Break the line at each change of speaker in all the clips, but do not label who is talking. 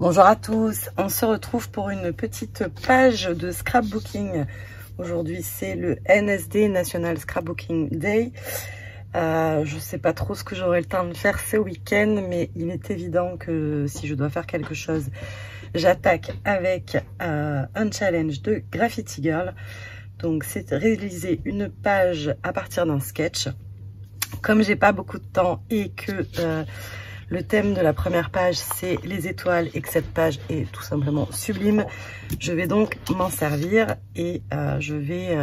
Bonjour à tous, on se retrouve pour une petite page de scrapbooking. Aujourd'hui c'est le NSD, National Scrapbooking Day. Je sais pas trop ce que j'aurai le temps de faire ce week-end, mais il est évident que si je dois faire quelque chose, j'attaque avec un challenge de Graffiti Girl. Donc c'est réaliser une page à partir d'un sketch. Comme j'ai pas beaucoup de temps et que le thème de la première page, c'est les étoiles et que cette page est tout simplement sublime, je vais donc m'en servir et je vais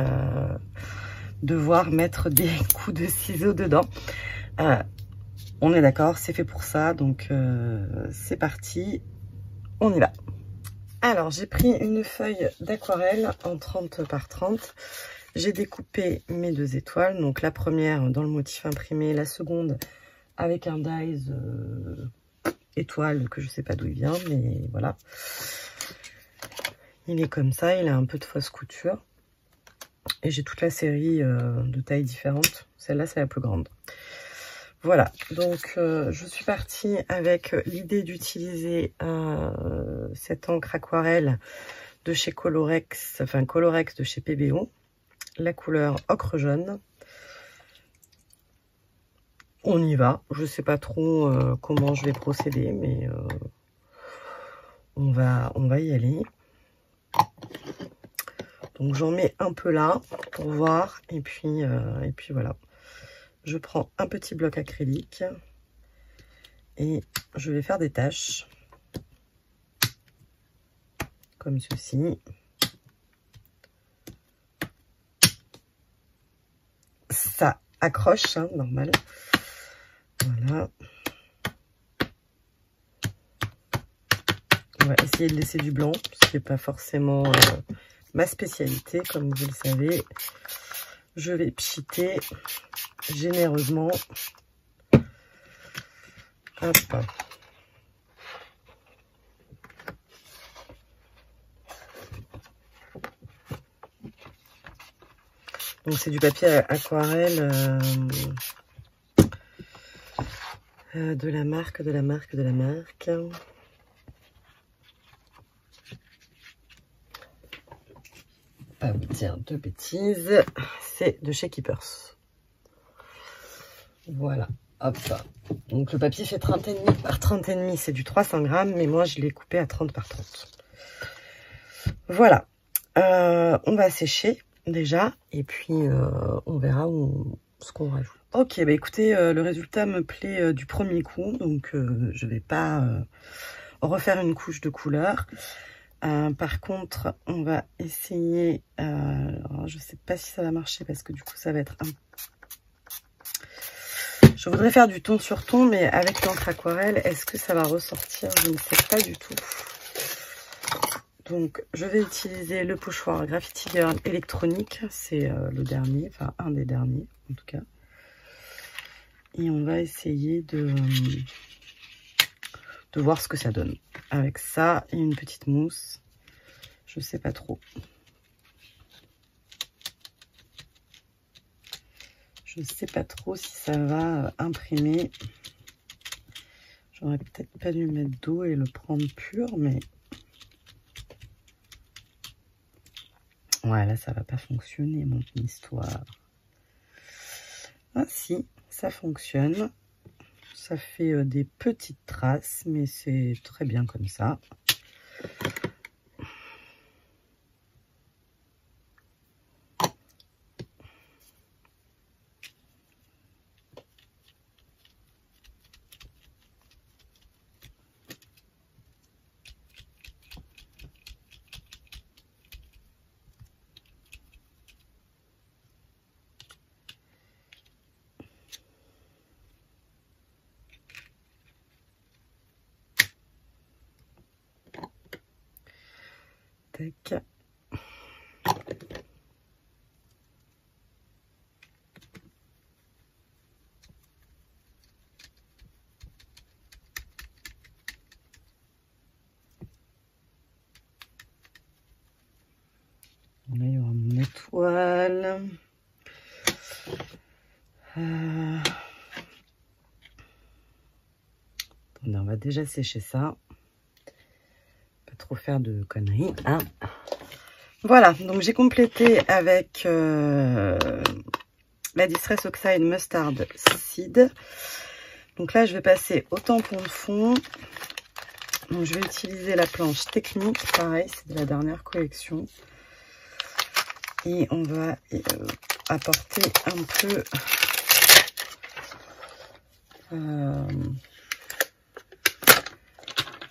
devoir mettre des coups de ciseaux dedans. On est d'accord, c'est fait pour ça, donc c'est parti, on y va. Alors, j'ai pris une feuille d'aquarelle en 30 par 30. J'ai découpé mes deux étoiles, donc la première dans le motif imprimé, la seconde avec un dies étoile que je sais pas d'où il vient, mais voilà. Il est comme ça, il a un peu de fausse couture. Et j'ai toute la série de tailles différentes. Celle-là, c'est la plus grande. Voilà, donc je suis partie avec l'idée d'utiliser cette encre aquarelle de chez Colorex, enfin Colorex de chez PBO, la couleur ocre jaune. On y va, je sais pas trop comment je vais procéder, mais on va y aller. Donc j'en mets un peu là pour voir, et puis voilà. Je prends un petit bloc acrylique et je vais faire des taches comme ceci. Ça accroche, hein, normal. Voilà. On va essayer de laisser du blanc, ce qui n'est pas forcément ma spécialité, comme vous le savez. Je vais pchiter généreusement. Hop. Donc c'est du papier aquarelle de la marque. Pas vous dire de bêtises, c'est de chez Keepers. Voilà, hop. Donc le papier fait 30,5 par 30,5, c'est du 300 grammes, mais moi je l'ai coupé à 30 par 30. Voilà, on va sécher déjà, et puis on verra ce qu'on rajoute. Ok, bah écoutez, le résultat me plaît du premier coup, donc je vais pas refaire une couche de couleur. Par contre, on va essayer, alors je sais pas si ça va marcher parce que du coup ça va être un... Je voudrais faire du ton sur ton, mais avec l'encre aquarelle, est-ce que ça va ressortir? Je ne sais pas du tout. Donc je vais utiliser le pochoir Graffiti Girl électronique, c'est le dernier, enfin un des derniers en tout cas. Et on va essayer de voir ce que ça donne. Avec ça et une petite mousse. Je sais pas trop. Je sais pas trop si ça va imprimer. J'aurais peut-être pas dû mettre d'eau et le prendre pur, mais... Ouais, là, ça va pas fonctionner, mon histoire. Ah si, ça fonctionne. Ça fait des petites traces, mais c'est très bien comme ça. Tac. Là, il y aura mon étoile. Attendez, on va déjà sécher ça. trop faire de conneries, hein. Voilà, donc j'ai complété avec la Distress Oxide Mustard Seed. Donc là, je vais passer au tampon de fond. Donc je vais utiliser la planche technique, pareil, c'est de la dernière collection. Et on va apporter un peu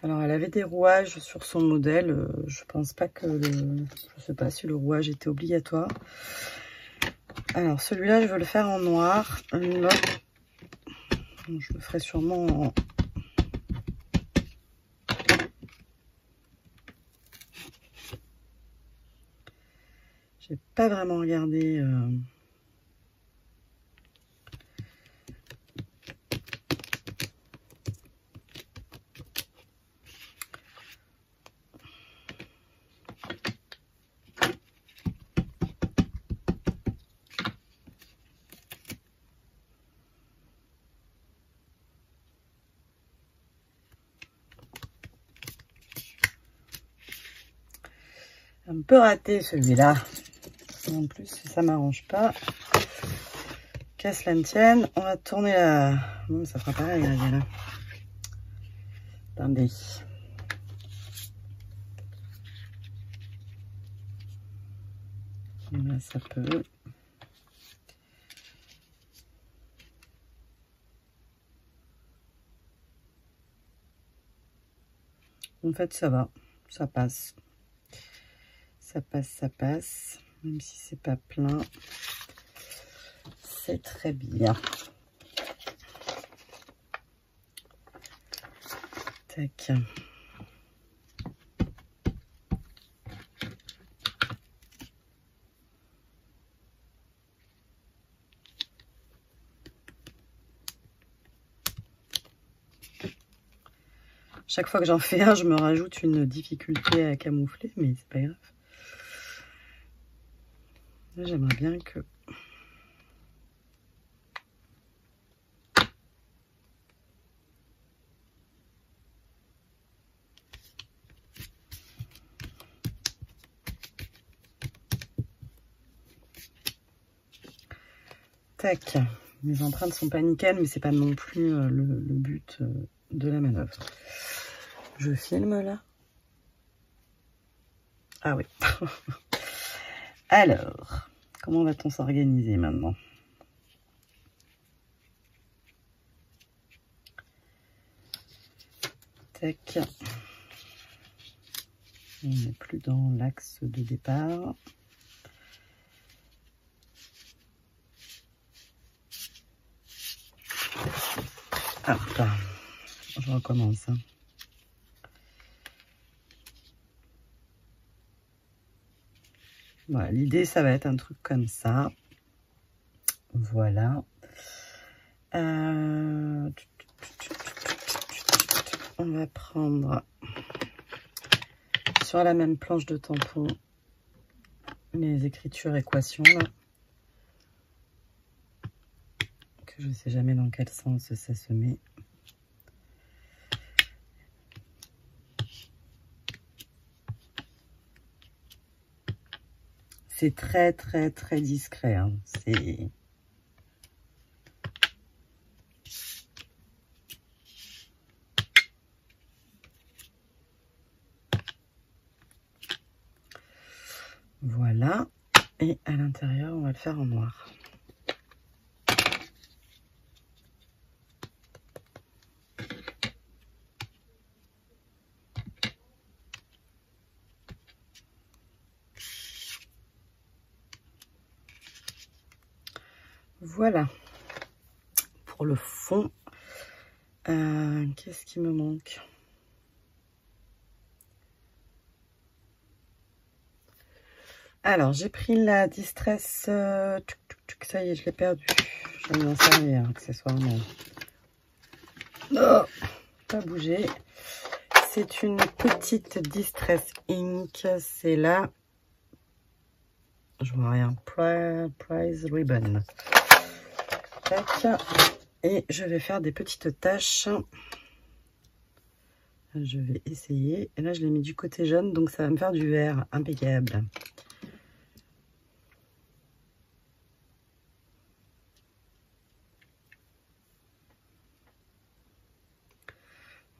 alors elle avait des rouages sur son modèle, je pense pas que je sais pas si le rouage était obligatoire. Alors celui-là je veux le faire en noir, l'autre je le ferai sûrement en... J'ai pas vraiment regardé un peu raté celui-là. En plus, ça m'arrange pas. Qu'à cela ne tienne, on va tourner la... Bon, ça fera pareil, là. Attendez. Là, ça peut... En fait, ça va. Ça passe. Ça passe, ça passe. Même si c'est pas plein. C'est très bien. Tac. Chaque fois que j'en fais un, je me rajoute une difficulté à camoufler, mais c'est pas grave. J'aimerais bien que... Tac. Mes empreintes sont pas nickel, mais c'est pas non plus le but de la manœuvre. Je filme là. Ah oui. Alors, comment va-t-on s'organiser maintenant? Tac. On n'est plus dans l'axe de départ. Hop, je recommence. Voilà, l'idée, ça va être un truc comme ça. Voilà. On va prendre sur la même planche de tampon les écritures équations là. Que je ne sais jamais dans quel sens ça se met. C'est très très très discret, hein. C'est... Voilà. Et à l'intérieur, on va le faire en noir. Voilà. Pour le fond, qu'est-ce qui me manque? Alors, j'ai pris la Distress... ça y est, je l'ai perdu. Je vais m'en servir accessoirement. Oh, pas bouger. C'est une petite Distress Ink. C'est là. Je vois rien. Prize Ribbon. Tac. Et je vais faire des petites taches Je vais essayer. Et là, je l'ai mis du côté jaune, donc ça va me faire du vert. Impeccable.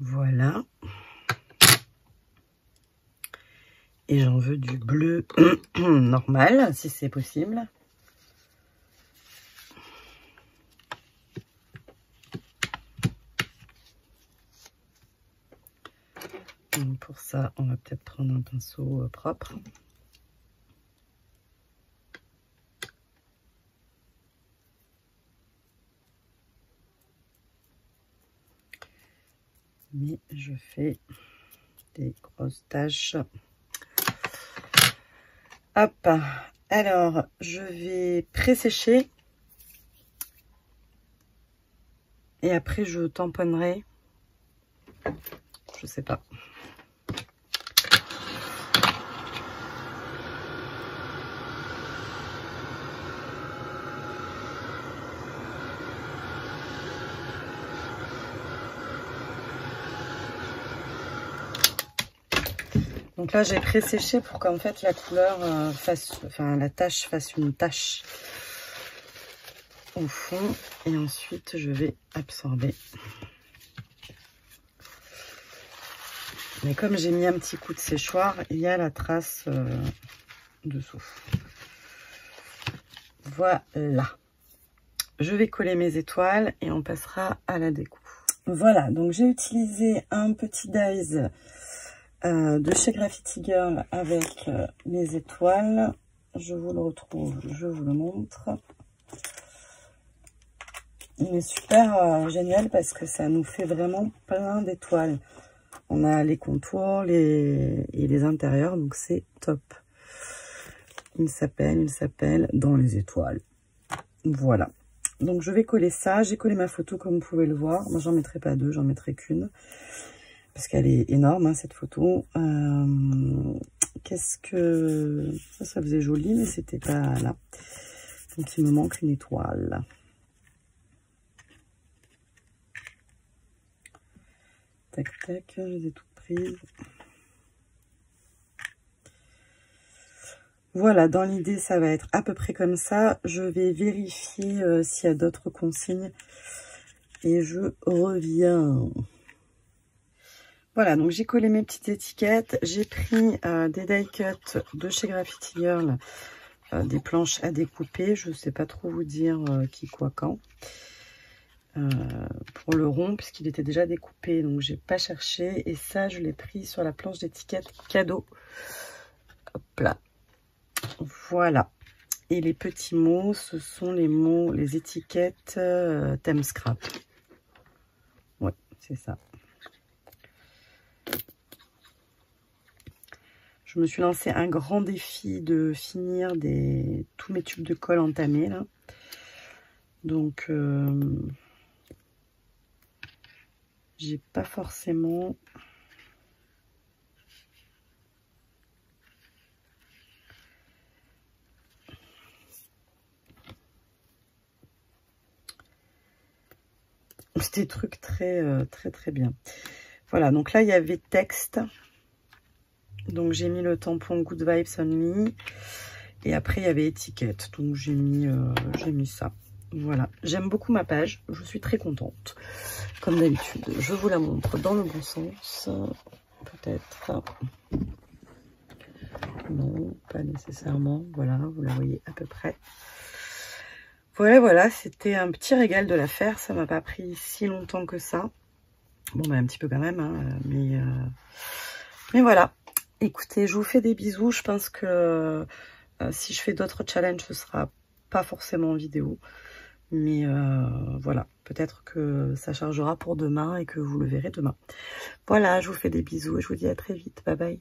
Voilà. Et j'en veux du bleu normal, si c'est possible. Donc pour ça, on va peut-être prendre un pinceau propre. Mais je fais des grosses taches. Hop, alors je vais pré-sécher et après je tamponnerai. Je sais pas. Donc là, j'ai pré-séché pour qu'en fait la couleur fasse, enfin la tache fasse une tache au fond. Et ensuite, je vais absorber. Mais comme j'ai mis un petit coup de séchoir, il y a la trace dessous. Voilà. Je vais coller mes étoiles et on passera à la déco. Voilà, donc j'ai utilisé un petit dies de chez Graffiti Girl avec les étoiles. Je vous le retrouve, je vous le montre. Il est super génial parce que ça nous fait vraiment plein d'étoiles. On a les contours et les intérieurs, donc c'est top. Il s'appelle Dans les étoiles. Voilà. Donc je vais coller ça. J'ai collé ma photo comme vous pouvez le voir. Moi j'en mettrai pas deux, j'en mettrai qu'une. Parce qu'elle est énorme, hein, cette photo. Qu'est-ce que... Ça faisait joli, mais c'était pas là. Donc il me manque une étoile. Tac, tac, je les ai toutes prises. Voilà, dans l'idée, ça va être à peu près comme ça. Je vais vérifier s'il y a d'autres consignes. Et je reviens. Voilà, donc j'ai collé mes petites étiquettes. J'ai pris des die cuts de chez Graffiti Girl. Des planches à découper. Je ne sais pas trop vous dire qui, quoi, quand. Pour le rond, puisqu'il était déjà découpé. Donc, j'ai pas cherché. Et ça, je l'ai pris sur la planche d'étiquette cadeau. Hop là. Voilà. Et les petits mots, ce sont les mots, les étiquettes thème scrap. Ouais, c'est ça. Je me suis lancé un grand défi de finir tous mes tubes de colle entamés là. Donc j'ai pas forcément des trucs très bien. Voilà, donc là il y avait texte. Donc j'ai mis le tampon Good Vibes Only. Et après il y avait étiquette. Donc j'ai mis ça. Voilà, j'aime beaucoup ma page. Je suis très contente. Comme d'habitude, je vous la montre dans le bon sens. Peut-être. Non, pas nécessairement. Voilà, vous la voyez à peu près. Voilà, c'était un petit régal de la faire. Ça m'a pas pris si longtemps que ça. Bon, bah, un petit peu quand même, hein, mais voilà. Écoutez, je vous fais des bisous. Je pense que si je fais d'autres challenges, ce sera pas forcément en vidéo. Mais voilà, peut-être que ça chargera pour demain et que vous le verrez demain. Voilà, je vous fais des bisous et je vous dis à très vite. Bye bye.